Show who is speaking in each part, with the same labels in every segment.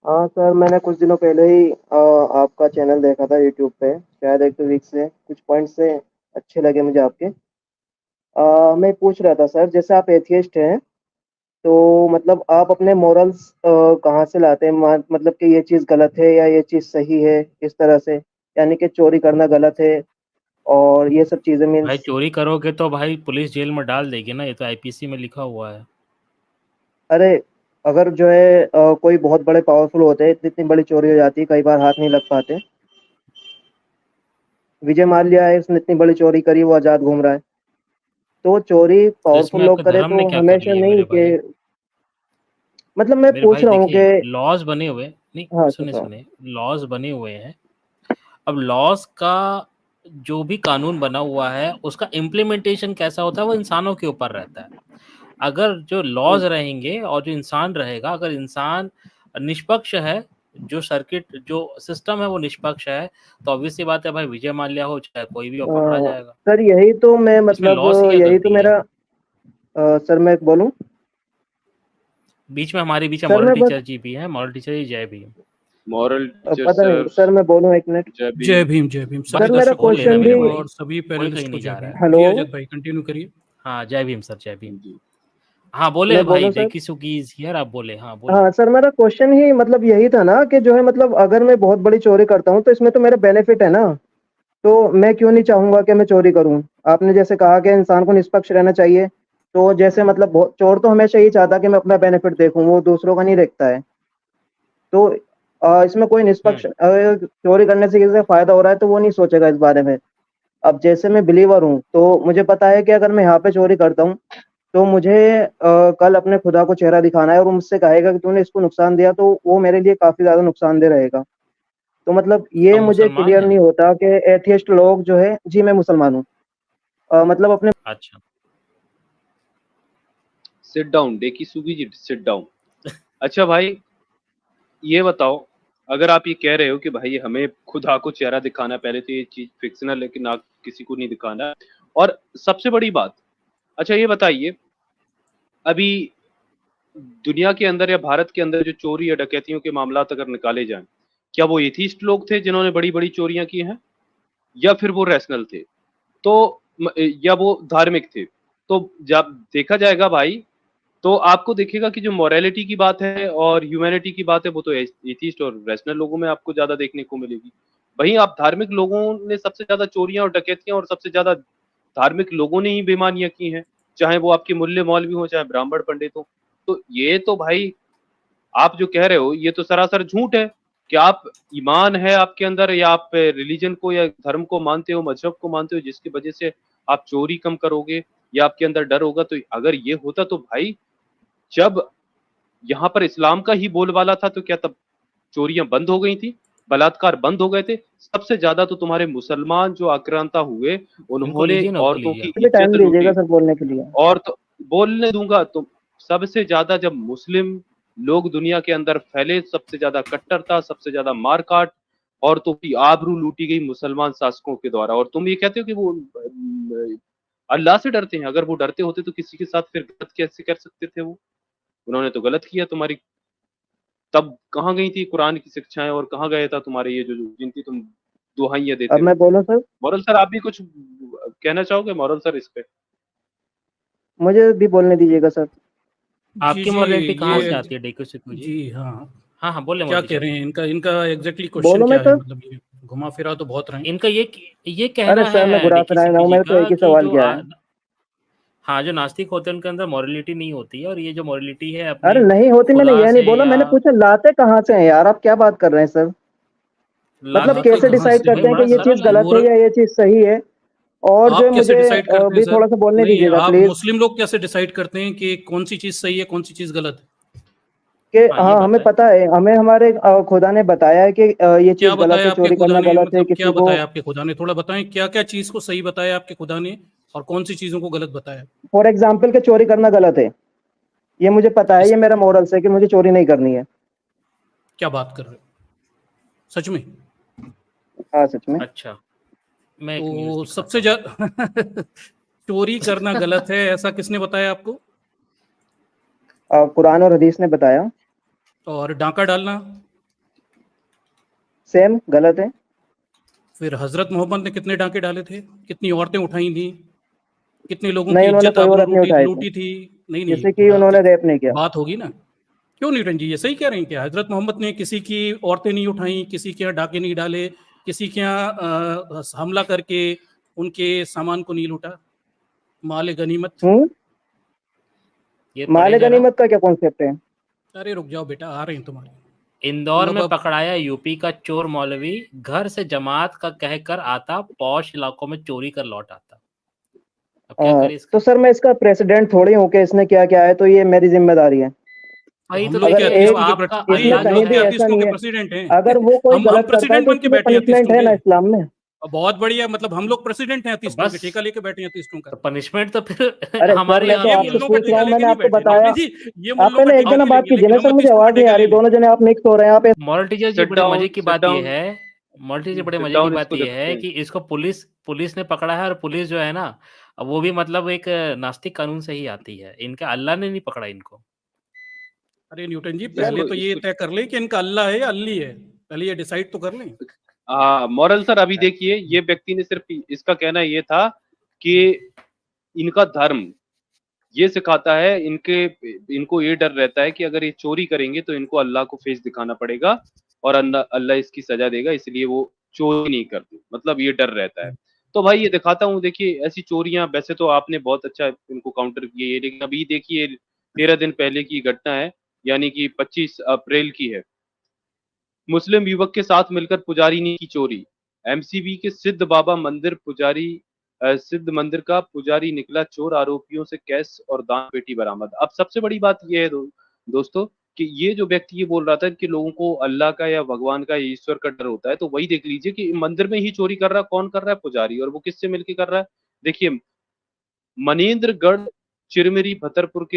Speaker 1: हाँ सर, मैंने कुछ दिनों पहले ही आपका चैनल देखा था यूट्यूब पे, शायद एक दो वीक से। कुछ पॉइंट्स से अच्छे लगे मुझे आपके। मैं पूछ रहा था सर, जैसे आप एथियस्ट हैं तो मतलब आप अपने मॉरल्स कहाँ से लाते हैं? मतलब कि ये चीज़ गलत है या ये चीज़ सही है, इस तरह से। यानी कि चोरी करना गलत है और ये सब चीज़ें
Speaker 2: भाई
Speaker 1: मीन्स।
Speaker 2: चोरी करोगे तो भाई पुलिस जेल में डाल देगी ना, ये तो आईपीसी में लिखा हुआ है।
Speaker 1: अरे, अगर जो है कोई बहुत बड़े पावरफुल होते हैं, इतनी इतनी बड़ी चोरी हो जाती है, कई बार हाथ नहीं लग पाते। विजय माल्या है, उसने इतनी बड़ी चोरी करी, वो आज़ाद घूम रहा है। तो चोरी
Speaker 2: तो
Speaker 1: पावरफुल
Speaker 2: इसमें
Speaker 1: लोग
Speaker 2: आपके
Speaker 1: करे
Speaker 2: धर्म ने
Speaker 1: तो
Speaker 2: क्या कर
Speaker 1: हमेशा
Speaker 2: लिया
Speaker 1: नहीं
Speaker 2: मेरे
Speaker 1: कि।
Speaker 2: भाई?
Speaker 1: मतलब मैं
Speaker 2: मेरे
Speaker 1: पूछ
Speaker 2: भाई
Speaker 1: रहा हूँ
Speaker 2: देखिए,
Speaker 1: कि।
Speaker 2: लॉज बने हुए नहीं,
Speaker 1: हाँ
Speaker 2: सुने
Speaker 1: अच्छा।
Speaker 2: सुने, लॉज बने हुए हैं। अब लॉज का जो भी कानून बना हुआ है उसका इम्प्लीमेंटेशन कैसा होता है वो इंसानों के ऊपर रहता है। अगर जो लॉज रहेंगे और जो इंसान रहेगा, अगर इंसान निष्पक्ष है, जो सर्किट जो सिस्टम है वो निष्पक्ष है, तो ऑब्वियस सी बात है भाई, विजय माल्या हो चाहे कोई भी हो, पकड़ा जाएगा।
Speaker 1: सर यही तो मैं
Speaker 2: इसमें
Speaker 1: मतलब
Speaker 2: लॉस की क्या
Speaker 1: यही तो
Speaker 2: गलती है?
Speaker 1: मेरा। सर मैं बोलूँ?
Speaker 2: बीच में हमारे बीच में
Speaker 1: सर
Speaker 2: मॉरल
Speaker 1: मैं बस।
Speaker 2: टीचर जी भी हैं, मॉरल टीचर जी जय भी।
Speaker 3: मॉरल टीचर
Speaker 1: पता नहीं
Speaker 3: सर।
Speaker 1: सर, मैं बोलूँ एक मिनट?
Speaker 3: जय
Speaker 4: जय
Speaker 3: भीम।
Speaker 4: भीम, जय भीम सभी
Speaker 1: सर मेरा
Speaker 4: दर्शकों
Speaker 2: बोल
Speaker 4: को
Speaker 2: लेना
Speaker 4: जय
Speaker 1: क्वेश्चन
Speaker 2: मेरे
Speaker 1: भी।
Speaker 4: भीम
Speaker 2: भाई,
Speaker 4: और सभी
Speaker 2: कोई
Speaker 4: पैनलिस्ट
Speaker 2: कहीं
Speaker 4: को
Speaker 2: नहीं
Speaker 4: जय
Speaker 2: जा रहा
Speaker 4: भीम
Speaker 2: है।
Speaker 1: हेलो।
Speaker 4: जी। अजय भाई कंटिन्यू करिए।
Speaker 2: हाँ जय भीम सर, जय भीम। हाँ बोले
Speaker 1: मैं
Speaker 2: भाई,
Speaker 1: बोलूँ सर?
Speaker 2: देखी सुकी इज हियर, आप बोले, हाँ बोले।
Speaker 1: हाँ सर, मेरा क्वेश्चन ही मतलब यही था ना कि जो है मतलब अगर मैं बहुत बड़ी चोरी करता हूँ तो इसमें तो मेरा बेनिफिट है ना। तो मैं क्यों नहीं चाहूंगा कि मैं चोरी करूं? आपने जैसे कहा कि इंसान को निष्पक्ष रहना चाहिए। तो जैसे मतलब चोर तो हमेशा यही चाहता है कि मैं अपना बेनिफिट देखूं, वो दूसरों का नहीं देखता है। तो इसमें कोई निष्पक्ष चोरी करने से किसी का फायदा हो रहा है तो वो नहीं सोचेगा इस बारे में। अब जैसे मैं बिलीवर हूँ तो मुझे पता है कि अगर मैं यहाँ पे चोरी करता हूँ तो मुझे कल अपने खुदा को चेहरा दिखाना है और वो मुझसे कहेगा कि तूने इसको नुकसान दिया, तो वो मेरे लिए काफी ज्यादा नुकसानदेह रहेगा। तो मतलब ये
Speaker 2: आप
Speaker 1: मुझे
Speaker 2: मुसलमान
Speaker 1: क्लियर
Speaker 2: हैं?
Speaker 1: नहीं होता कि एथियस्ट लोग जो है। जी मैं मुसलमान हूँ। मतलब अपने।
Speaker 2: अच्छा।
Speaker 3: सिट डाउन डेकी सुगी जी, सिट डाउन। अच्छा भाई, ये बताओ, अगर आप ये कह रहे हो कि भाई हमें खुदा को चेहरा दिखाना है, पहले तो ये चीज फिक्शनल है लेकिन ना किसी को नहीं दिखाना है। और सबसे बड़ी बात, अच्छा ये बताइए, अभी दुनिया के अंदर या भारत के अंदर जो चोरी या डकैतियों के मामलात अगर निकाले जाएं, क्या वो एथीस्ट लोग थे जिन्होंने बड़ी बड़ी चोरियां की हैं, या फिर वो रैशनल थे? तो या वो धार्मिक थे? तो जब देखा जाएगा भाई, तो आपको दिखेगा कि जो मोरालिटी की बात है और ह्यूमैनिटी की बात है वो तो एथीस्ट और रैशनल लोगों में आपको ज्यादा देखने को मिलेगी। वहीं आप धार्मिक लोगों ने सबसे ज्यादा चोरियां और डकैतियां और सबसे ज्यादा धार्मिक लोगों ने ही बेईमानियां की हैं, चाहे वो आपके मुल्ले मौलवी हो चाहे ब्राह्मण पंडित हो। तो ये तो भाई, आप जो कह रहे हो ये तो सरासर झूठ है। कि आप ईमान है आपके अंदर, या आप रिलीजन को या धर्म को मानते हो, मजहब को मानते हो, जिसकी वजह से आप चोरी कम करोगे या आपके अंदर डर होगा। तो अगर ये होता तो भाई, जब यहाँ पर इस्लाम का ही बोलबाला था तो क्या तब चोरियां बंद हो गई थी, बलात्कार बंद हो गए थे? सबसे ज्यादा तो तुम्हारे मुसलमान जो आक्रांता हुए,
Speaker 2: इनको
Speaker 3: उन्होंने
Speaker 2: लीजिए ना, उनको
Speaker 3: औरतों
Speaker 2: लीजिए
Speaker 3: की
Speaker 2: आप।
Speaker 1: मुझे
Speaker 3: इज्जत
Speaker 1: टाइम दीजिएगा
Speaker 3: लूटी।
Speaker 1: सर बोलने के लिए।
Speaker 3: और तो बोलने दूंगा तो, सबसे ज्यादा जब मुस्लिम लोग दुनिया के अंदर फैले, सबसे ज्यादा कट्टरता, सबसे ज्यादा मारकाट, औरतों की आबरू लूटी गई मुसलमान शासकों के द्वारा। और तुम ये कहते हो कि वो अल्लाह से डरते हैं? अगर वो डरते होते तो किसी के साथ फिर गलत कैसे कर सकते थे वो? उन्होंने तो गलत किया। तुम्हारी तब कहाँ गई थी कुरान की शिक्षाएं, और कहाँ गया था तुम्हारे ये जो जिनकी तुम दुहाइयां
Speaker 1: अब
Speaker 3: देते
Speaker 1: मैं
Speaker 3: रहते हो?
Speaker 1: बोलूँ सर?
Speaker 3: मॉरल सर, आप भी कुछ कहना चाहोगे मॉरल सर इस पे?
Speaker 1: मुझे भी बोलने दीजिएगा सर।
Speaker 4: जी
Speaker 2: आपकी
Speaker 4: जी।
Speaker 2: मॉरलिटी कहाँ से
Speaker 4: ये
Speaker 2: आती है डेको सिद्धू जी?
Speaker 4: जी हाँ।
Speaker 2: हाँ हाँ बोले
Speaker 4: क्या
Speaker 2: मोदी
Speaker 4: कह
Speaker 2: सर।
Speaker 4: रहे हैं, इनका इनका एग्जैक्टली क्वेश्चन
Speaker 1: बोलूँ मैं
Speaker 4: क्या है?
Speaker 1: सर?
Speaker 4: मतलब ये घुमा फिरा तो बहुत रहे हैं।
Speaker 2: इनका ये
Speaker 1: अरे
Speaker 2: कहना
Speaker 1: सर, मैं
Speaker 2: है
Speaker 1: बुरा
Speaker 2: डेक्की
Speaker 1: सुनाया ना
Speaker 2: सिद्धू
Speaker 1: हूँ,
Speaker 2: जी
Speaker 1: मैंने तो एक
Speaker 2: का
Speaker 1: ही
Speaker 2: कि
Speaker 1: सवाल
Speaker 2: जो
Speaker 1: किया है।
Speaker 2: हाँ, जो नास्तिक होते हैं उनके अंदर मॉरलिटी नहीं होती है, और ये जो मॉरलिटी है
Speaker 1: अरे
Speaker 2: अपने
Speaker 1: नहीं होती, मैंने
Speaker 2: खुदा
Speaker 1: यह नहीं
Speaker 2: से
Speaker 1: बोला,
Speaker 2: या
Speaker 1: मैंने पूछा लाते कहाँ से हैं यार, आप क्या बात कर रहे हैं सर? मतलब
Speaker 2: लाते
Speaker 4: लाते
Speaker 1: कैसे
Speaker 4: कहाँ
Speaker 2: कहाँ
Speaker 1: डिसाइड
Speaker 2: से
Speaker 4: से
Speaker 2: भाई,
Speaker 1: करते
Speaker 4: हैं?
Speaker 1: हैं
Speaker 2: बड़ा
Speaker 1: कि ये चीज
Speaker 2: सरल है।
Speaker 1: गलत है या ये चीज सही है? और जो है
Speaker 4: आप कैसे
Speaker 1: मुझे
Speaker 4: डिसाइड करते हैं
Speaker 1: भी
Speaker 4: सर?
Speaker 1: थोड़ा सा बोलने
Speaker 4: नहीं,
Speaker 1: दीजिएगा
Speaker 4: आप
Speaker 1: प्लीज।
Speaker 4: मुस्लिम लोग कैसे डिसाइड करते हैं कि कौन सी चीज सही है कौन सी चीज गलत है?
Speaker 1: कि
Speaker 2: हाँ ये
Speaker 1: हाँ, हमें
Speaker 2: बताएं।
Speaker 1: पता है, हमें हमारे खुदा ने बताया है कि ये
Speaker 4: क्या
Speaker 1: चीज गलत
Speaker 4: बताया
Speaker 1: है,
Speaker 4: आपके
Speaker 1: चोरी
Speaker 4: खुदा
Speaker 1: करना
Speaker 4: ने?
Speaker 1: गलत है
Speaker 4: मतलब क्या
Speaker 1: किसी को।
Speaker 4: बताया आपके खुदा ने? थोड़ा बताएं, क्या क्या चीज को सही बताया आपके खुदा ने और कौन सी चीजों को गलत बताया?
Speaker 1: फॉर एग्जाम्पल कि चोरी करना गलत है, ये मुझे पता है,
Speaker 4: इस
Speaker 1: ये मेरा मोरल्स है कि मुझे चोरी नहीं करनी है।
Speaker 4: क्या बात कर रहे हो सच में?
Speaker 1: हाँ सच में।
Speaker 2: अच्छा, मैं एक न्यूज़
Speaker 4: तो
Speaker 2: दिखाता
Speaker 4: सबसे
Speaker 2: हूँ।
Speaker 4: ज्यादा चोरी करना गलत है ऐसा किसने बताया आपको?
Speaker 1: कुरान और हदीस ने बताया।
Speaker 4: और डाका डालना?
Speaker 1: सेम गलत है।
Speaker 4: फिर हजरत मोहम्मद ने कितने डांके डाले थे, कितनी औरतें उठाई थी, कितने लोगों
Speaker 1: नहीं,
Speaker 4: की
Speaker 1: उन्होंने
Speaker 4: इज्जत
Speaker 1: कोई
Speaker 4: आपने
Speaker 1: औरत नहीं उठाई थी,
Speaker 4: लूटी थी। नहीं
Speaker 1: किसी की उन्होंने रेप नहीं किया।
Speaker 4: बात होगी ना। क्यों न्यूटन जी, ये सही कह रहे हैं क्या? हजरत मोहम्मद ने किसी की औरतें नहीं उठाई, किसी के यहाँ डाके नहीं डाले, किसी के यहाँ हमला करके उनके सामान को नहीं लूटा, माल गनीमत।
Speaker 2: ये
Speaker 1: माल
Speaker 2: पढ़े जरा।
Speaker 1: गनीमत का क्या कॉन्सेप्ट है?
Speaker 4: अरे रुक जाओ बेटा, आ रहे हैं तुम्हारे।
Speaker 2: इंदौर में
Speaker 4: मतलब
Speaker 2: पकड़ाया यूपी का चोर मौलवी, घर से जमात का कहकर आता, पौश इलाकों में चोरी कर लौट आता। अब क्या करें इसका?
Speaker 1: तो सर मैं इसका प्रेसिडेंट थोड़ी हूँ कि इसने क्या क्या है, तो ये मेरी जिम्मेदारी है।
Speaker 2: वही
Speaker 4: हम
Speaker 2: तो
Speaker 4: लोग
Speaker 2: मैं
Speaker 1: अगर
Speaker 2: कहती हूँ,
Speaker 1: एक
Speaker 2: आपका
Speaker 1: इसमें
Speaker 2: अल्लाह जो
Speaker 1: कहीं भी
Speaker 2: है
Speaker 1: ऐसा नहीं है,
Speaker 4: प्रेसिडेंट हैं।
Speaker 1: अगर वो कोई
Speaker 4: हम
Speaker 1: गलत करता है
Speaker 4: प्रेसिडेंट
Speaker 1: तो
Speaker 4: बन के
Speaker 1: इसमें
Speaker 4: बैठे हैं
Speaker 1: पनिशमेंट है ना
Speaker 4: अतीस्तों
Speaker 1: इस्लाम में।
Speaker 4: के। बहुत बढ़िया, मतलब हम लोग प्रेसिडेंट हैं अतीस्तों के,
Speaker 2: बस
Speaker 4: ठेका लेके बैठे हैं अतीस्तों का।
Speaker 2: तो पनिशमेंट तो फिर
Speaker 1: अरे सर
Speaker 2: हमारे
Speaker 1: मैं
Speaker 2: यहाँ
Speaker 1: तो
Speaker 2: भी
Speaker 4: ये
Speaker 2: है।
Speaker 1: आपसे
Speaker 4: मुल्लों का
Speaker 1: पूछ रहा
Speaker 4: ठेका
Speaker 1: हूँ,
Speaker 4: लेके
Speaker 1: मैंने
Speaker 4: नहीं
Speaker 1: आपको
Speaker 4: बैठे
Speaker 1: बताया।
Speaker 4: न्यूटन जी, ये
Speaker 1: आप
Speaker 4: मुल्लों का
Speaker 1: पहले एक
Speaker 4: ठेका
Speaker 1: जना
Speaker 4: नहीं
Speaker 1: बात
Speaker 4: लेंगे,
Speaker 1: कीजिए
Speaker 4: लेकिन
Speaker 1: ना
Speaker 4: हम
Speaker 1: सर, मुझे
Speaker 4: अतीस्तों का
Speaker 1: आवाज नहीं
Speaker 4: ठेका
Speaker 1: आ
Speaker 4: ले
Speaker 1: रही,
Speaker 4: लेंगे।
Speaker 1: दोनों जने आप मिक्स हो रहे हैं यहाँ पे।
Speaker 2: मॉरल टीचर जी,
Speaker 3: सिट
Speaker 2: बड़े
Speaker 3: डाउन,
Speaker 2: मजे की
Speaker 3: सिट
Speaker 2: बात ये
Speaker 3: डाउन,
Speaker 2: है, मॉरल टीचर बड़े
Speaker 3: सिट
Speaker 2: मजे की
Speaker 3: डाउन,
Speaker 2: बात
Speaker 3: इसको
Speaker 2: ये
Speaker 3: देखते
Speaker 2: है
Speaker 3: हैं।
Speaker 2: कि इसको पुलिस पुलिस ने पकड़ा है, और पुलिस जो है ना, अब वो भी मतलब एक नास्तिक कानून से ही आती है। इनका अल्लाह ने नहीं पकड़ा इनको।
Speaker 4: अरे न्यूटन जी, पहले तो ये
Speaker 3: इसको
Speaker 4: तय कर लें कि इनका अल्लाह है या अल्ली है, पहले ये डिसाइड तो कर लें।
Speaker 3: हाँ मॉरल सर, अभी देखिए ये व्यक्ति ने सिर्फ इसका कहना ये था कि इनका धर्म ये सिखाता है, इनको ये डर रहता है कि अगर ये चोरी करेंगे तो इनको अल्लाह को फेस दिखाना पड़ेगा और अल्लाह इसकी सजा देगा, इसलिए वो चोरी नहीं करते, मतलब ये डर रहता है। तो भाई ये दिखाता हूँ, देखिए ऐसी चोरियां, वैसे तो आपने बहुत अच्छा इनको काउंटर किए है, लेकिन अभी देखिए 13 दिन पहले की घटना है, यानी कि 25 अप्रैल की है। मुस्लिम युवक के साथ मिलकर पुजारिनी की चोरी। एमसीबी के सिद्ध बाबा मंदिर पुजारी सिद्ध मंदिर का पुजारी निकला चोर, आरोपियों से कैश और दान पेटी बरामद। अब सबसे बड़ी बात यह है दोस्तों कि ये जो व्यक्ति ये बोल रहा था कि लोगों को अल्लाह का या भगवान का या ईश्वर का डर होता है, तो वही देख लीजिए कि मंदिर में ही चोरी कर रहा है, कौन कर रहा है? पुजारी। और वो किससे मिलकर कर रहा है? देखिए, मनेन्द्रगढ़ चिरमिरी भरतपुर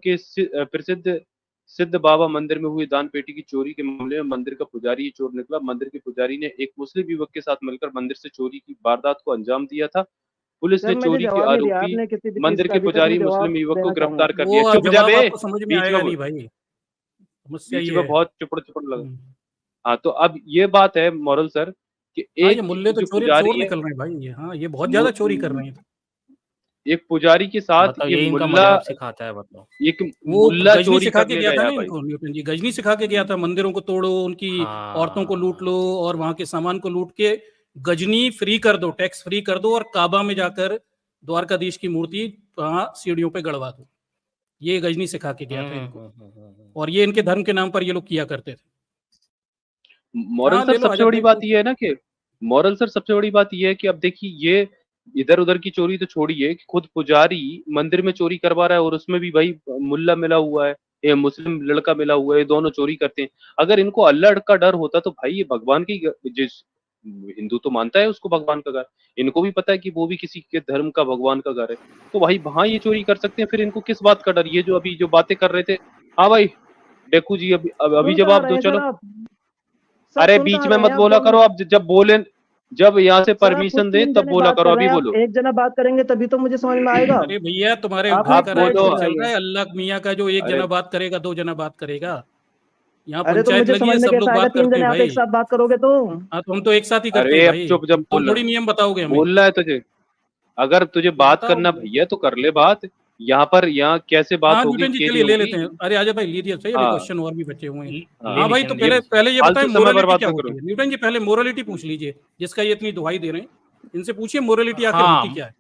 Speaker 3: के प्रसिद्ध सिद्ध बाबा मंदिर में हुई दान पेटी की चोरी के मामले में मंदिर का पुजारी ही चोर निकला। मंदिर के पुजारी ने एक मुस्लिम युवक के साथ मिलकर मंदिर से चोरी की वारदात को अंजाम दिया था। पुलिस
Speaker 1: सर
Speaker 3: ने
Speaker 1: मुझे
Speaker 3: चोरी के
Speaker 1: जवाब नहीं दिया
Speaker 3: आरोपी
Speaker 1: आपने किसी भी चीज
Speaker 3: मंदिर
Speaker 1: का,
Speaker 3: के
Speaker 1: अभी तक
Speaker 3: पुजारी
Speaker 1: मैं जवाब
Speaker 3: मुस्लिम युवक को
Speaker 1: देना
Speaker 3: गिरफ्तार
Speaker 1: चाहूंगा।
Speaker 3: कर लिया।
Speaker 4: वो
Speaker 3: चुप जा
Speaker 4: जवाब
Speaker 3: बे,
Speaker 4: आपको समझ में
Speaker 3: बीच
Speaker 4: आएगा
Speaker 3: में
Speaker 4: नहीं भाई, समस्या
Speaker 3: बीच
Speaker 4: ये
Speaker 3: में
Speaker 4: है।
Speaker 3: बहुत चुपड़ लगा। हाँ तो अब ये बात है मॉरल सर कि
Speaker 4: हाँ, ये
Speaker 3: एक
Speaker 4: मुल्ले तो
Speaker 3: जो
Speaker 4: चोर
Speaker 3: पुजारी है,
Speaker 4: निकल रहे हैं भाई, ये हाँ ये बहुत ज्यादा चोरी कर रहे हैं।
Speaker 3: एक पुजारी के साथ
Speaker 2: बताओ,
Speaker 3: एक
Speaker 2: ये इनका
Speaker 3: मुल्ला,
Speaker 2: मजहब सिखाता है, बताओ।
Speaker 3: एक
Speaker 4: वो
Speaker 3: मुल्ला
Speaker 4: गजनी
Speaker 3: चोरी
Speaker 4: सिखा
Speaker 3: कर
Speaker 4: के
Speaker 3: ले
Speaker 4: गया था
Speaker 3: गया
Speaker 4: ना
Speaker 3: भाई।
Speaker 4: इनको, न्यूटन जी गजनी सिखा के गया था, मंदिरों को तोड़ो, उनकी औरतों को लूट लो
Speaker 2: हाँ,
Speaker 4: और वहां के सामान को लूट के गजनी फ्री कर दो, टैक्स फ्री कर दो, और काबा में जाकर द्वारकाधीश की मूर्ति वहां सीढ़ियों पे गड़वा दो। ये गजनी सिखा के गया था इनको, और ये इनके धर्म के नाम पर ये लोग किया करते थे।
Speaker 3: मॉरल
Speaker 4: हाँ
Speaker 3: सर
Speaker 4: ले लो,
Speaker 3: सबसे
Speaker 4: आजाद
Speaker 3: बड़ी
Speaker 4: भाई
Speaker 3: बात
Speaker 4: पूछ
Speaker 3: ये
Speaker 4: लो।
Speaker 3: है ना कि मॉरल सर सबसे बड़ी बात ये है कि अब देखिए ये इधर उधर की चोरी तो छोड़िए कि खुद पुजारी मंदिर में चोरी करवा रहा है, और उसमें भी भाई मुल्ला मिला हुआ है, ये मुस्लिम लड़का मिला हुआ है, ये दोनों चोरी करते हैं। अगर इनको अल्लाह का डर होता तो भाई ये भगवान की, जिस हिंदू तो मानता है उसको भगवान का घर, इनको भी पता है कि वो भी किसी के धर्म का भगवान का घर है, तो भाई वहां ये चोरी कर सकते हैं, फिर इनको किस बात का डर? ये जो अभी जो बातें कर रहे थे, हाँ भाई डेकू जी, अभी
Speaker 1: सुन कहाँ
Speaker 3: जवाब
Speaker 1: रहे
Speaker 3: दो
Speaker 1: हैं सर
Speaker 3: चलो।
Speaker 1: आप? सर
Speaker 3: अरे
Speaker 1: सुन
Speaker 3: बीच
Speaker 1: कहाँ
Speaker 3: में
Speaker 1: रहे
Speaker 3: मत
Speaker 1: हैं आप?
Speaker 3: बोला करो, आप जब बोले, जब यहाँ से
Speaker 1: सर आप खुद
Speaker 3: परमिशन दे
Speaker 1: 3
Speaker 3: तब
Speaker 1: जने
Speaker 3: बोला
Speaker 1: बात
Speaker 3: करो,
Speaker 1: कर रहे
Speaker 3: अभी
Speaker 1: हैं, आप
Speaker 3: बोलो।
Speaker 1: एक जना बात करेंगे तभी तो मुझे समझ में आएगा।
Speaker 4: अरे भैया, तुम्हारे
Speaker 1: आपने
Speaker 4: भाई
Speaker 3: आप
Speaker 4: का राइट
Speaker 1: स्लाइड
Speaker 3: बोलो।
Speaker 4: नहीं
Speaker 1: खिंचवाई
Speaker 4: चल रहा
Speaker 1: है।
Speaker 4: है अल्लाह मियाँ का, जो एक
Speaker 3: अरे
Speaker 4: जना बात करेगा, 2 जना बात करेगा। यहाँ
Speaker 1: अरे तो
Speaker 4: पंचायत
Speaker 1: मुझे
Speaker 4: लगी है,
Speaker 1: समझ में
Speaker 4: सब
Speaker 1: कैसे
Speaker 4: लोग
Speaker 1: आएगा,
Speaker 4: बात
Speaker 1: 3
Speaker 4: करते
Speaker 1: जने
Speaker 4: हैं
Speaker 1: आप एक
Speaker 4: भाई।
Speaker 1: साथ बात करोगे तो?
Speaker 4: हाँ तो हम तो एक साथ ही करते हैं
Speaker 3: अरे अब
Speaker 4: भाई,
Speaker 3: चुप, जब
Speaker 4: तुम
Speaker 3: बोलना
Speaker 4: थोड़ी नियम बताओगे हमें।
Speaker 3: बोलना है तुझे, अगर तुझे बात
Speaker 4: बताओ।
Speaker 3: करना भैया तो कर ले बात। यहाँ पर यहाँ कैसे बात
Speaker 4: हाँ
Speaker 3: होगी,
Speaker 4: न्यूटन जी,
Speaker 3: कैसे
Speaker 4: चलिए ले
Speaker 3: होगी?
Speaker 4: लेते हैं। अरे आजा भाई, लीजिए सही, अभी
Speaker 3: हाँ
Speaker 4: क्वेश्चन और भी बचे हुए हैं।
Speaker 3: हाँ,
Speaker 4: हाँ
Speaker 2: ले
Speaker 4: भाई,
Speaker 2: लीजिए
Speaker 4: तो
Speaker 2: ना,
Speaker 3: ये
Speaker 4: पहले ये बताएं
Speaker 3: फालतू समय
Speaker 4: मोरालिटी
Speaker 3: बर्बाद
Speaker 4: क्या
Speaker 3: ना करो।
Speaker 4: होती है। न्यूटन जी पहले मोरालिटी पूछ लीजिए, जिसका ये इतनी दुहाई दे रहे हैं, इनसे पूछिए मोरालिटी आखिर होती
Speaker 2: हाँ,
Speaker 4: क्या है।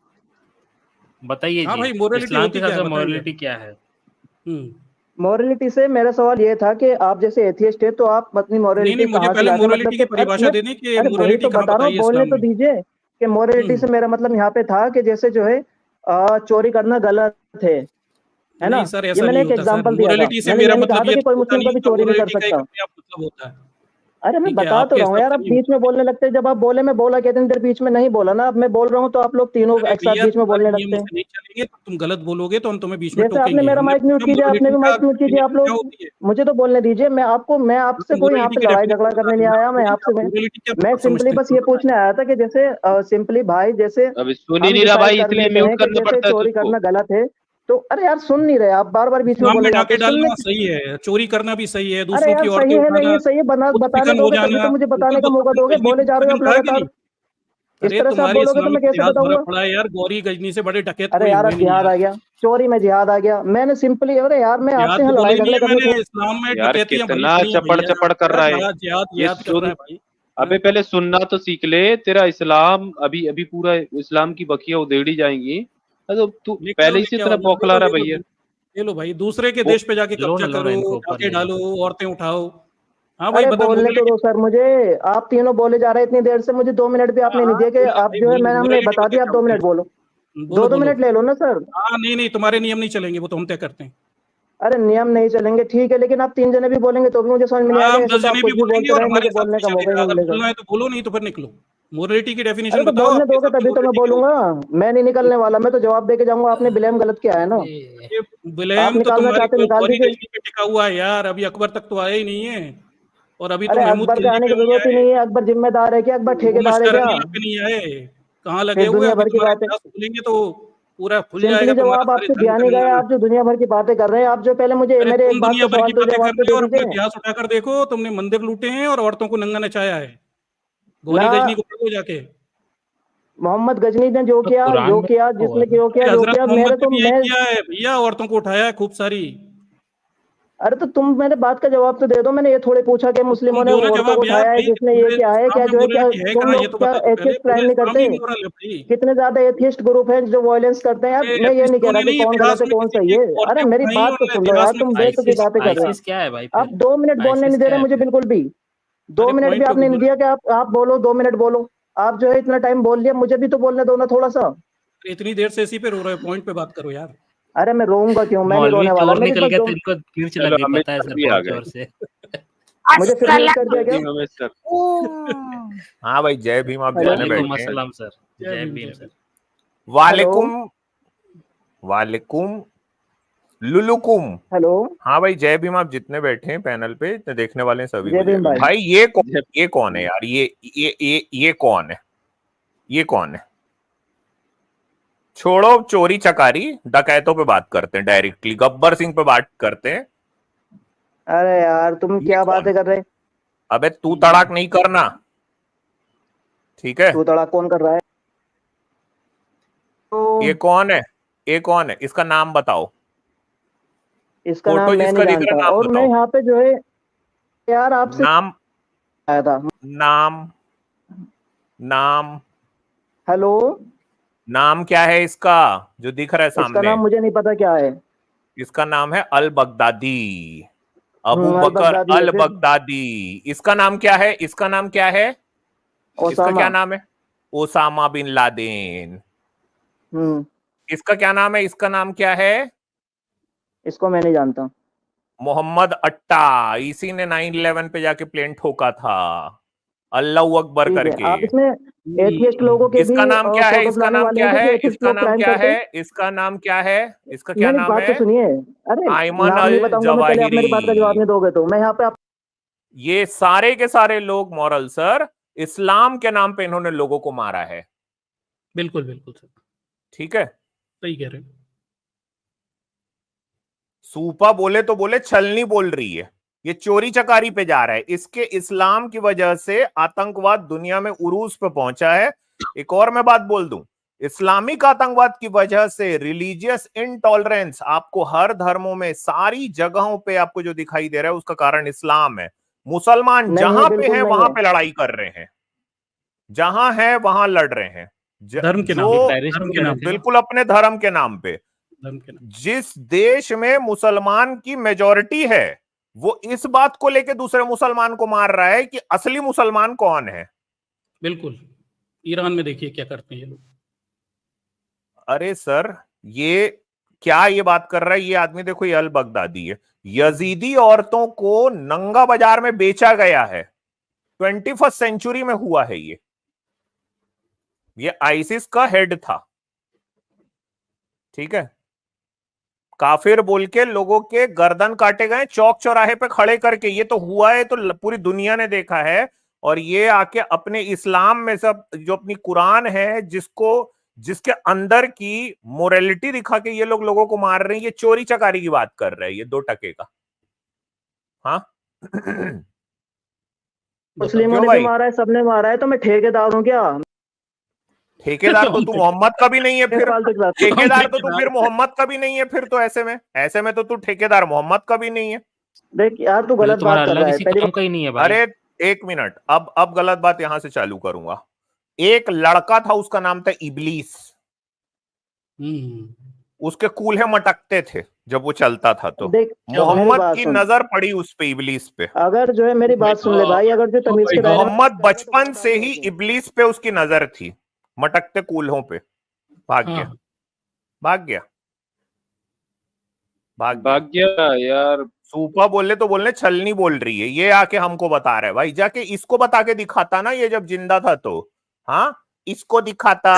Speaker 2: बताइए
Speaker 4: हाँ
Speaker 2: जी,
Speaker 4: भाई, मोरालिटी
Speaker 2: इस्लाम के
Speaker 4: होती
Speaker 2: हिसाब
Speaker 4: क्या है,
Speaker 2: से
Speaker 4: बताइए आप।
Speaker 2: मोरालिटी क्या है?
Speaker 1: मोरालिटी से मेरा सवाल ये था कि आप जैसे एथियस्ट है तो आप अपनी
Speaker 4: नहीं नहीं,
Speaker 1: मोरालिटी
Speaker 4: मुझे
Speaker 1: कहाँ से
Speaker 4: पहले
Speaker 1: लाते हैं? मतलब
Speaker 4: मोरालिटी
Speaker 1: कि
Speaker 4: की परिभाषा दे दें कि
Speaker 1: अरे वही
Speaker 4: मोरालिटी
Speaker 1: तो
Speaker 4: कहाँ
Speaker 1: बता रहा
Speaker 4: बताई
Speaker 1: हूँ,
Speaker 4: है
Speaker 1: बोलने
Speaker 4: इस्लाम
Speaker 1: तो
Speaker 4: में।
Speaker 1: दीजिए कि मोरालिटी से मेरा मतलब यहाँ पे था कि जैसे जो है चोरी करना गलत है ना?
Speaker 4: नहीं सर,
Speaker 1: ये
Speaker 4: ऐसा
Speaker 1: मैंने
Speaker 4: नहीं
Speaker 1: एक
Speaker 4: होता सर।
Speaker 1: एग्जांपल दिया था,
Speaker 4: मोरालिटी से
Speaker 1: मैंने
Speaker 4: मेरा
Speaker 1: ये नहीं कहा
Speaker 4: मतलब
Speaker 1: था
Speaker 4: ये
Speaker 1: कि
Speaker 4: तो
Speaker 1: कोई
Speaker 4: होता
Speaker 1: मुस्लिम
Speaker 4: नहीं
Speaker 1: कभी
Speaker 4: कि
Speaker 1: चोरी नहीं कर
Speaker 4: मोरालिटी का एक
Speaker 1: सकता।
Speaker 4: अपने आप मतलब होता है।
Speaker 1: अरे मैं
Speaker 4: ठीक है,
Speaker 1: बता तो
Speaker 4: आपके
Speaker 1: रहा हूँ
Speaker 4: हिसाब
Speaker 1: यार,
Speaker 4: से
Speaker 1: आप
Speaker 4: नहीं
Speaker 1: बीच
Speaker 4: होता।
Speaker 1: में बोलने लगते हैं, जब आप बोले मैं बोला कहते हैं, देर बीच में नहीं बोला ना, अब मैं बोल रहा हूँ तो आप लोग तीनों
Speaker 4: अरे
Speaker 1: एक साथ
Speaker 4: भैया,
Speaker 1: बीच में
Speaker 4: तुम्हारे
Speaker 1: बोलने
Speaker 4: नियम
Speaker 1: लगते हैं।
Speaker 4: से नहीं चलेंगे, तो तुम गलत बोलोगे तो हम तुम्हें बीच में
Speaker 1: जैसे आपने
Speaker 4: टोकेंगे।
Speaker 1: मेरा
Speaker 4: हमने
Speaker 1: माइक म्यूट
Speaker 4: पूछा
Speaker 1: कीजिए, आपने भी
Speaker 4: मोरालिटी का
Speaker 1: माइक म्यूट कीजिए, आप
Speaker 4: definition क्या
Speaker 1: लोग
Speaker 4: होती है।
Speaker 1: मुझे तो बोलने दीजिए। मैं
Speaker 4: हाँ,
Speaker 1: आपसे
Speaker 4: तो
Speaker 1: कोई यहाँ
Speaker 4: मोरालिटी
Speaker 1: पे
Speaker 4: की
Speaker 1: लड़ाई झगड़ा
Speaker 4: डेफिनेशन बता
Speaker 1: करने
Speaker 4: रहे
Speaker 1: नहीं
Speaker 4: हैं ना,
Speaker 1: आया। मैं
Speaker 4: मोरालिटी
Speaker 1: आपसे
Speaker 4: मोरालिटी क्या
Speaker 1: मैं
Speaker 4: मतलब
Speaker 1: सिंपली
Speaker 4: समझते हैं,
Speaker 1: बस
Speaker 4: वो
Speaker 1: ये
Speaker 4: बताएं।
Speaker 1: पूछने आया था कि जैसे सिंपली भाई जैसे
Speaker 3: अभी सुन ही
Speaker 1: हम
Speaker 3: नहीं रहा
Speaker 1: डिसाइड
Speaker 3: भाई,
Speaker 1: कर
Speaker 3: इसलिए
Speaker 1: लेते
Speaker 3: म्यूट
Speaker 1: हैं कि
Speaker 3: करना
Speaker 1: जैसे
Speaker 3: पड़ता है
Speaker 1: चोरी
Speaker 3: तुझको।
Speaker 1: करना गलत है, तो अरे यार सुन नहीं रहे आप, बार बार बीच में
Speaker 4: इस्लाम में
Speaker 1: बोले जाते
Speaker 4: डाके
Speaker 1: हैं, सुनने
Speaker 4: डालना सही है, चोरी करना भी सही है,
Speaker 1: अरे
Speaker 4: दूसरों
Speaker 1: यार
Speaker 4: की
Speaker 1: सही
Speaker 4: औरतें
Speaker 1: है नहीं
Speaker 4: उठाना,
Speaker 1: है, सही है, बताने
Speaker 4: चिकन हो
Speaker 1: दोगे तभी
Speaker 4: जाना,
Speaker 1: तो मुझे बताने
Speaker 4: बिल्कुल
Speaker 1: का मौका
Speaker 4: अपनी
Speaker 1: दोगे,
Speaker 4: गजनी
Speaker 1: बोले जा रहे हो आप
Speaker 4: चिकन खाया कि
Speaker 1: लगातार।
Speaker 4: नहीं?
Speaker 1: इस
Speaker 4: अरे
Speaker 1: तरह से आप
Speaker 4: तुम्हारे
Speaker 1: बोलोगे तो मैं
Speaker 4: इस्लामिक
Speaker 1: कैसे
Speaker 4: इतिहास भरा
Speaker 1: बताऊंगा?
Speaker 4: पड़ा है यार, गौरी गजनी से बड़े डकैत
Speaker 1: अरे
Speaker 4: कोई
Speaker 1: यार
Speaker 4: हुए
Speaker 1: अब
Speaker 4: नहीं
Speaker 1: जिहाद
Speaker 4: यार।
Speaker 1: आ गया, चोरी में जिहाद आ गया, मैंने सिंपली, अरे यार मैं
Speaker 4: जिहाद
Speaker 1: आपसे
Speaker 4: तो
Speaker 1: यहाँ
Speaker 4: बोला
Speaker 1: लड़ाई
Speaker 4: ही नहीं
Speaker 1: झगड़े
Speaker 4: है
Speaker 1: करने
Speaker 4: मैंने,
Speaker 1: थोड़ी।
Speaker 4: इस्लाम में
Speaker 3: यार
Speaker 4: डकैतियां भरी
Speaker 3: कितना
Speaker 4: पड़ी हैं
Speaker 3: चपड़
Speaker 4: भैया।
Speaker 3: चपड़ कर
Speaker 4: क्या
Speaker 3: रहा है
Speaker 4: बड़ा जिहाद
Speaker 3: ये
Speaker 4: जिहाद कर रहा है
Speaker 3: सुन।
Speaker 4: भाई।
Speaker 3: अबे पहले सुनना तो सीख ले, तेरा इस्लाम अभी अभी पूरा इस्लाम की बकिया उधेड़ी जाएंगी। तो तू
Speaker 4: लेके आओ
Speaker 3: पहले ही से
Speaker 4: लेके
Speaker 3: इतना
Speaker 4: आओ,
Speaker 3: बौखला रहा है भैया।
Speaker 4: ले लो भाई, दूसरे के
Speaker 3: वो
Speaker 4: देश पे जाके
Speaker 2: लो
Speaker 4: कब्जा
Speaker 2: ना
Speaker 4: करो,
Speaker 2: इनको ऊपर
Speaker 4: डाके
Speaker 2: ले लो।
Speaker 4: डालो, औरतें उठाओ। हाँ भाई
Speaker 1: अरे
Speaker 4: बता,
Speaker 1: बोलने
Speaker 4: बोलने
Speaker 1: तो
Speaker 4: की
Speaker 1: दो सर मुझे, आप तीनों बोले जा रहे हैं इतनी देर से, मुझे 2 मिनट भी आपने नहीं
Speaker 4: हाँ
Speaker 1: दिए कि
Speaker 4: बोलना
Speaker 1: आप
Speaker 4: भाई,
Speaker 1: जो है,
Speaker 4: बोलो,
Speaker 1: मैंने हमने
Speaker 4: मोरालिटी
Speaker 1: बता
Speaker 4: बता
Speaker 1: दिया, आप
Speaker 4: क्या
Speaker 1: 2 मिनट बोलो,
Speaker 4: बोलो
Speaker 1: 2
Speaker 4: बोलो।
Speaker 1: मिनट ले लो ना सर।
Speaker 4: हाँ नहीं नहीं, तुम्हारे नियम नहीं चलेंगे, वो तो हम तय करते हैं।
Speaker 1: अरे नियम नहीं चलेंगे ठीक है, लेकिन आप 3 जने भी बोलेंगे तो भी मुझे समझ में नहीं
Speaker 4: हाँ
Speaker 1: आएगा,
Speaker 4: हम
Speaker 1: ऐसे
Speaker 4: 10
Speaker 1: तो आप
Speaker 4: जने भी
Speaker 1: कुछ भी
Speaker 4: बोलेंगे
Speaker 1: बोलते
Speaker 4: और
Speaker 1: रहे,
Speaker 4: हमारे
Speaker 1: मुझे
Speaker 4: साथ
Speaker 1: बोलने
Speaker 4: नहीं
Speaker 1: का मौका ही
Speaker 4: चलेगा।
Speaker 1: नहीं
Speaker 4: अगर
Speaker 1: मिलेगा।
Speaker 4: बोलना है तो बोलो, नहीं तो फिर निकलो। मोरालिटी की डेफिनेशन
Speaker 1: अरे तो
Speaker 4: बताओ,
Speaker 1: बोलने
Speaker 4: आपके
Speaker 1: दोगे
Speaker 4: हिसाब से
Speaker 1: तभी तो मैं
Speaker 4: मोरालिटी क्या
Speaker 1: बोलूंगा,
Speaker 4: होती
Speaker 1: मैं नहीं निकलने वाला, मैं तो जवाब दे के जाऊंगा, आपने ब्लेम गलत किया है ना,
Speaker 2: ये
Speaker 4: है? ये
Speaker 1: आप
Speaker 4: ब्लेम तो
Speaker 1: निकालना
Speaker 4: तुम्हारी
Speaker 1: चाहते निकाल
Speaker 4: गौरी
Speaker 1: दीजिए।
Speaker 4: गजनी पे टिका हुआ है यार, अभी अकबर तक तो आया ही नहीं है। और अभी तो
Speaker 1: अरे
Speaker 4: महमूद
Speaker 1: अकबर के
Speaker 4: खिलजी
Speaker 1: आने
Speaker 4: पे
Speaker 1: की
Speaker 4: नहीं
Speaker 1: जरूरत ही
Speaker 4: आए,
Speaker 1: नहीं है, अकबर जिम्मेदार है क्या, अकबर
Speaker 4: वो
Speaker 1: ठेकेदार है
Speaker 4: मस्कर
Speaker 1: क्या?
Speaker 4: रंगीला पे नहीं आए। कहाँ लगे
Speaker 1: फिर
Speaker 4: हुए?
Speaker 1: दुनिया
Speaker 4: अभी
Speaker 1: भर की
Speaker 4: तुम्हारा
Speaker 1: बातें,
Speaker 4: इतिहास खोलेंगे तो पूरा खुल
Speaker 1: सिंपली
Speaker 4: जाएगा तुम्हारा
Speaker 1: जवाब
Speaker 4: सारे
Speaker 1: आपसे
Speaker 4: धर्म
Speaker 1: दिया
Speaker 4: का
Speaker 1: नहीं गया,
Speaker 4: नंगा।
Speaker 1: आप जो दुनिया भर की बातें कर रहे हैं, आप जो पहले मुझे
Speaker 4: अरे
Speaker 1: मेरे
Speaker 4: तुम
Speaker 1: एक बात
Speaker 4: दुनिया
Speaker 1: का
Speaker 4: भर
Speaker 1: सवाल
Speaker 4: की
Speaker 1: तो
Speaker 4: बातें कर
Speaker 1: जवाब तो
Speaker 4: रहे
Speaker 1: दे
Speaker 4: हो और अपना
Speaker 1: दीजिए
Speaker 4: इतिहास उठाकर देखो, तुमने मंदिर लूटे हैं और औरतों को नंगा नचाया है।
Speaker 1: ना।
Speaker 4: गौरी गजनी को पढ़ो जाके।
Speaker 1: मोहम्मद गजनी ने
Speaker 2: तो कुरान में लिखा हुआ
Speaker 1: जिसने
Speaker 2: है ना।
Speaker 1: जो
Speaker 4: अरे हजरत
Speaker 1: किया,
Speaker 4: मोहम्मद
Speaker 1: मेरे
Speaker 4: ने
Speaker 1: तो
Speaker 4: भी यही
Speaker 1: मैं,
Speaker 4: किया है भैया, औरतों को उठाया है खूब सारी।
Speaker 1: अरे तो तुम मेरे बात का जवाब तो दे दो, मैंने ये थोड़े पूछा कि
Speaker 4: तो तुम
Speaker 1: मुस्लिमों ने
Speaker 4: दो ना
Speaker 1: औरतों को
Speaker 4: जवाब यार
Speaker 1: उठाया है,
Speaker 4: भाई,
Speaker 1: जिसने ये
Speaker 4: पूरे
Speaker 1: किया है,
Speaker 4: इस्लाम
Speaker 1: क्या
Speaker 4: में
Speaker 1: जो है, क्या
Speaker 4: मोरालिटी है
Speaker 1: तुम
Speaker 4: कहाँ, ये
Speaker 1: लोग
Speaker 4: तो
Speaker 1: क्या
Speaker 4: बता दो पहले।
Speaker 1: एथियस्ट
Speaker 4: पूरे
Speaker 1: क्राइम नहीं
Speaker 4: इस्लाम
Speaker 1: करते?
Speaker 4: ही मोरल है भाई।
Speaker 1: कितने ज्यादा एथियस्ट ग्रुप हैं जो वायलेंस करते हैं यार,
Speaker 4: अरे
Speaker 1: मैं ये नहीं कह
Speaker 4: एथिस्टों
Speaker 1: रहा
Speaker 4: ने
Speaker 1: कि
Speaker 4: नहीं,
Speaker 1: कौन
Speaker 4: इतिहास
Speaker 1: गलत है
Speaker 4: में
Speaker 1: कौन
Speaker 4: किसी
Speaker 1: सही
Speaker 4: की
Speaker 1: है, अरे
Speaker 4: औरतें
Speaker 1: मेरी
Speaker 4: उठाई
Speaker 1: बात तो
Speaker 4: और
Speaker 1: सुन लो यार,
Speaker 4: इतिहास में
Speaker 1: तुम
Speaker 4: किसी
Speaker 1: बेतुकी
Speaker 2: आईसिस
Speaker 1: बातें कर रहे हो।
Speaker 2: आईसिस क्या है भाई
Speaker 1: आप
Speaker 2: फिर?
Speaker 1: 2 मिनट बोलने
Speaker 2: आईसिस
Speaker 1: नहीं दे
Speaker 2: क्या
Speaker 1: रहे
Speaker 2: है
Speaker 1: मुझे
Speaker 2: फिर?
Speaker 1: बिल्कुल भी, दो
Speaker 4: अरे
Speaker 1: मिनट भी
Speaker 4: पॉइंट पे
Speaker 1: आपने नहीं
Speaker 4: बोलो ना।
Speaker 1: दिया कि आप बोलो, 2 मिनट बोलो, आप जो है इतना टाइम बोल लिया, मुझे भी तो बोलने दो ना थोड़ा सा।
Speaker 4: अरे इतनी देर से इसी पे रो रहे हो, पॉइंट पे बात करो यार।
Speaker 1: अरे मैं रोऊंगा क्यों, मैं नहीं
Speaker 2: मौलवी
Speaker 1: रोने वाला,
Speaker 2: चोर
Speaker 1: मेरी
Speaker 2: निकल
Speaker 1: बस
Speaker 2: गए
Speaker 1: दो,
Speaker 2: तो इनको मिर्च लग
Speaker 3: चलो
Speaker 2: गई,
Speaker 3: हमें
Speaker 2: पता है
Speaker 3: सर
Speaker 2: सर,
Speaker 3: भी आ
Speaker 2: बहुत
Speaker 3: गए।
Speaker 2: जोर से।
Speaker 1: मुझे फिर म्यूट कर दिया क्या?
Speaker 3: जी हमें सर।
Speaker 5: हाँ भाई, जय भीम। आप
Speaker 1: हेलो
Speaker 5: जितने
Speaker 2: वालेकुम
Speaker 5: बैठे हैं,
Speaker 2: अस्सलाम सर।
Speaker 4: जय
Speaker 2: जय
Speaker 4: भीम,
Speaker 2: भीम
Speaker 4: जय
Speaker 2: सर।
Speaker 4: भीम।
Speaker 1: हेलो
Speaker 5: वालेकुम वालेकुम लुलुकुम।
Speaker 1: हेलो,
Speaker 5: हाँ भाई, जय भीम। आप जितने बैठे हैं पैनल पे, जितने देखने वाले हैं, सभी
Speaker 1: जय
Speaker 5: को जय
Speaker 1: भीम
Speaker 5: भीम।
Speaker 1: भाई।
Speaker 5: भाई ये कौन है यार? ये कौन है? ये कौन है? छोड़ो चोरी चकारी, डकैतों पे बात करते हैं, डायरेक्टली गब्बर सिंह पे बात करते हैं।
Speaker 1: अरे यार तुम
Speaker 5: ये
Speaker 1: क्या
Speaker 5: कौन
Speaker 1: बातें
Speaker 5: है?
Speaker 1: कर रहे?
Speaker 5: अबे तू तड़ाक नहीं करना, ठीक है?
Speaker 1: तू तड़ाक कौन कर रहा है? तो
Speaker 5: ये कौन है? ये कौन है? इसका नाम बताओ।
Speaker 1: इसका नाम
Speaker 5: फोटो
Speaker 1: मैं नहीं
Speaker 5: जिसका दिख रहा
Speaker 1: जानता,
Speaker 5: है, नाम
Speaker 1: और मैं
Speaker 5: बताओ।
Speaker 1: यहाँ पे जो है यार आपसे
Speaker 5: नाम
Speaker 1: आया था।
Speaker 5: नाम नाम
Speaker 1: हेलो,
Speaker 5: नाम क्या है इसका, जो दिख रहा है
Speaker 1: इसका
Speaker 5: सामने?
Speaker 1: नाम मुझे नहीं पता क्या है।
Speaker 5: इसका नाम है अल बगदादी, अबू
Speaker 1: अल
Speaker 5: बकर
Speaker 1: बगदादी है
Speaker 5: अल
Speaker 1: फिर?
Speaker 5: बगदादी। इसका नाम क्या है? इसका नाम क्या है? इसका
Speaker 1: ओसामा।
Speaker 5: क्या नाम है? Osama bin Laden.
Speaker 1: हम्म,
Speaker 5: इसका क्या नाम है? इसका नाम क्या है?
Speaker 1: इसको मैं नहीं जानता।
Speaker 5: मोहम्मद अट्टा। इसी ने 9/11 पे जाके प्लेन ठोका था, अल्लाह अकबर
Speaker 1: ठीक है,
Speaker 5: करके।
Speaker 1: आप इसमें एथियस्ट लोगों के भी
Speaker 5: इसका नाम क्या है?
Speaker 1: फोटोज
Speaker 5: इसका
Speaker 1: लाने
Speaker 5: नाम
Speaker 1: वाले
Speaker 5: क्या
Speaker 1: हैं क्या,
Speaker 5: है?
Speaker 1: कि एथियस्ट
Speaker 5: इसका
Speaker 1: लोग
Speaker 5: नाम
Speaker 1: क्राइम
Speaker 5: क्या
Speaker 1: करते
Speaker 5: है?
Speaker 1: हैं?
Speaker 5: इसका नाम क्या है? इसका क्या
Speaker 1: मेरी
Speaker 5: नाम
Speaker 1: बात
Speaker 5: है?
Speaker 1: तो सुनिए। अरे
Speaker 5: आयमन
Speaker 1: नाम नहीं
Speaker 5: अल
Speaker 1: बताऊंगा मैं, पहले आप मेरी बात का जवाब
Speaker 5: जवाहिरी।
Speaker 1: नहीं दोगे तो मैं यहाँ पे आप।
Speaker 5: ये सारे के सारे लोग मॉरल सर, इस्लाम के नाम पे इन्होंने लोगों को मारा है,
Speaker 4: बिल्कुल बिल्कुल सर,
Speaker 5: ठीक है?
Speaker 4: सही कह रहे हो।
Speaker 5: सूपा बोले तो बोले, छलनी बोल रही है, ये चोरी चकारी पे जा रहा है। इसके इस्लाम की वजह से आतंकवाद दुनिया में उरूज पे पहुंचा है। एक और मैं बात बोल दूं, इस्लामिक आतंकवाद की वजह से रिलीजियस इनटॉलरेंस आपको हर धर्मों में, सारी जगहों पे आपको जो दिखाई दे रहा है, उसका कारण इस्लाम है। मुसलमान
Speaker 1: नहीं है,
Speaker 5: जहां पे
Speaker 1: बिल्कुल
Speaker 5: हैं
Speaker 1: नहीं
Speaker 5: वहां
Speaker 1: है।
Speaker 5: पे लड़ाई कर रहे हैं, जहां है वहां लड़ रहे हैं।
Speaker 4: धर्म के नाम
Speaker 2: ये
Speaker 5: जो
Speaker 4: पे,
Speaker 2: पेरिस
Speaker 4: धर्म
Speaker 2: में
Speaker 4: के
Speaker 2: कह रहे
Speaker 4: नाम
Speaker 2: थे
Speaker 4: पे,
Speaker 2: ना।
Speaker 5: बिल्कुल अपने धर्म के नाम पे।
Speaker 4: धर्म के नाम।
Speaker 5: जिस देश में मुसलमान की मेजॉरिटी है, वो इस बात को लेकर दूसरे मुसलमान को मार रहा है कि असली मुसलमान कौन है।
Speaker 4: बिल्कुल, ईरान में देखिए क्या करते हैं ये लोग।
Speaker 5: अरे सर, ये क्या ये बात कर रहा है ये आदमी? देखो, ये अल बगदादी है। यजीदी औरतों को नंगा बाजार में बेचा गया है, 21वीं सेंचुरी में हुआ है ये आईसिस का हेड था, ठीक है? काफिर बोल के लोगों के गर्दन काटे गए चौक चौराहे पे खड़े करके। ये तो हुआ है, तो पूरी दुनिया ने देखा है। और ये आके अपने इस्लाम में सब, जो अपनी कुरान है, जिसको जिसके अंदर की मोरालिटी दिखा के ये लोग लोगों को मार रहे हैं। ये चोरी चकारी की बात कर रहे हैं, ये 2 टके का। हाँ
Speaker 1: मुस्लिमों
Speaker 5: क्यों
Speaker 1: ने भी
Speaker 5: भाई?
Speaker 1: मारा है, सबने मारा है, तो मैं ठेकेदार हूँ क्या?
Speaker 5: ठेकेदार तो तू मोहम्मद का भी नहीं है
Speaker 1: ये
Speaker 5: फिर।
Speaker 1: फालतू की बात।
Speaker 5: ठेकेदार तो तू फिर मोहम्मद का भी नहीं है फिर। तो ऐसे में तो तू ठेकेदार मोहम्मद का भी नहीं है।
Speaker 1: देख यार, तू
Speaker 2: तो
Speaker 1: गलत
Speaker 2: तुम्हारा
Speaker 1: बात कर
Speaker 2: अल्लाह
Speaker 1: रहा है।
Speaker 2: किसी
Speaker 1: पहली
Speaker 2: काम का ही नहीं है भाई।
Speaker 5: अरे 1 मिनट, अब गलत बात यहां से चालू करूंगा। एक लड़का था, उसका नाम था इबलीस। उसके कूल्हे मटकते थे जब वो चलता था। तो
Speaker 1: देख मेरी
Speaker 5: मोहम्मद
Speaker 1: बात
Speaker 5: की
Speaker 1: सुन।
Speaker 5: नजर पड़ी उस पे, इबलीस पे।
Speaker 1: अगर जो है मेरी बात सुन ले भाई, अगर जो तमीज के दायरे में
Speaker 5: मोहम्मद
Speaker 1: बात करेगा तो
Speaker 5: बचपन
Speaker 1: गलत
Speaker 5: से
Speaker 1: बात
Speaker 5: ही
Speaker 1: होगी।
Speaker 5: इबलीस पे उसकी नजर थी, मटकते कूल्हों पे। भाग गया, भाग गया, भाग गया।
Speaker 3: भाग्य यार।
Speaker 5: सूपा बोले तो बोलने, छलनी बोल रही है। ये आके हमको बता रहा है भाई। जाके इसको बता के दिखाता ना, ये जब जिंदा था तो। हाँ, इसको दिखाता,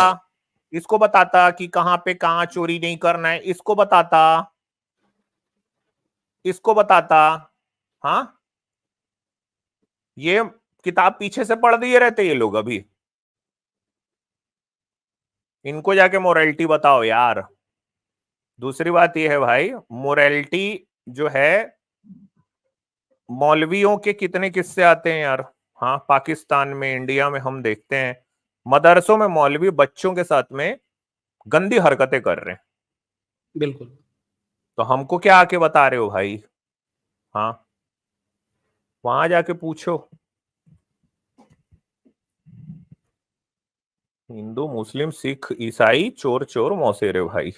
Speaker 5: इसको बताता कि कहां पे कहां चोरी नहीं करना है। इसको बताता, इसको बताता। हाँ, ये किताब पीछे से पढ़ दिए रहते ये लोग अभी। इनको जाके मोरालिटी बताओ यार। दूसरी बात ये है भाई, मोरालिटी जो है, मौलवियों के कितने किस्से आते हैं यार। हाँ, पाकिस्तान में, इंडिया में हम देखते हैं मदरसों में मौलवी बच्चों के साथ में गंदी हरकतें कर रहे हैं।
Speaker 4: बिल्कुल।
Speaker 5: तो हमको क्या आके बता रहे हो भाई? हाँ, वहां जाके पूछो। हिंदू, मुस्लिम, सिख, ईसाई, चोर चोर मौसेरे भाई।